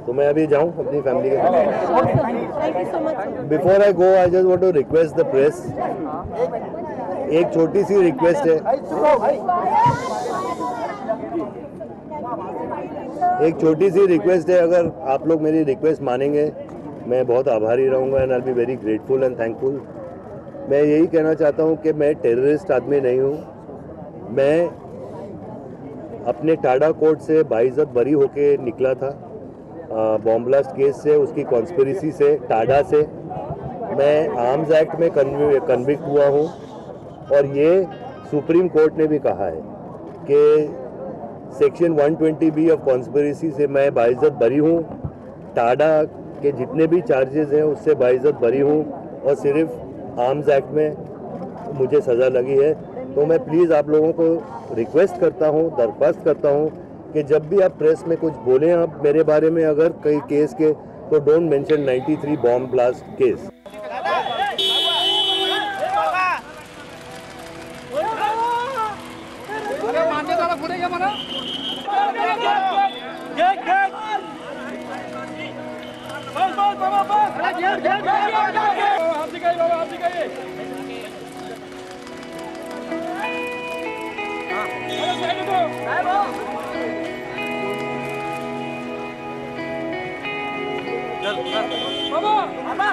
तो मैं अभी जाऊँ अपनी फैमिली के साथ। Before I go I just want to request the press, एक छोटी सी रिक्वेस्ट है, एक छोटी सी रिक्वेस्ट है। अगर आप लोग मेरी रिक्वेस्ट मानेंगे मैं बहुत आभारी रहूँगा and I will be very grateful and thankful. मैं यही कहना चाहता हूँ कि मैं टेररिस्ट आदमी नहीं हूँ। मैं अपने टाडा कोर्ट से बाइज्जत बरी होके निकला था बॉम्ब ब्लास्ट केस से, उसकी कॉन्स्पिरेसी से, टाडा से। मैं आर्म्स एक्ट में कन्विक्ट हुआ हूँ और ये सुप्रीम कोर्ट ने भी कहा है कि सेक्शन 120B ऑफ कॉन्स्पिरेसी से मैं बाइज्जत बरी हूँ। टाडा के जितने भी चार्जेस हैं उससे बाइज्जत बरी हूँ और सिर्फ आर्म्स एक्ट में मुझे सज़ा लगी है। तो मैं प्लीज़ आप लोगों को रिक्वेस्ट करता हूँ, दरख्वास्त करता हूँ कि जब भी आप प्रेस में कुछ बोलें आप मेरे बारे में अगर कई केस के, तो don't mention 93 bomb blast case. Baba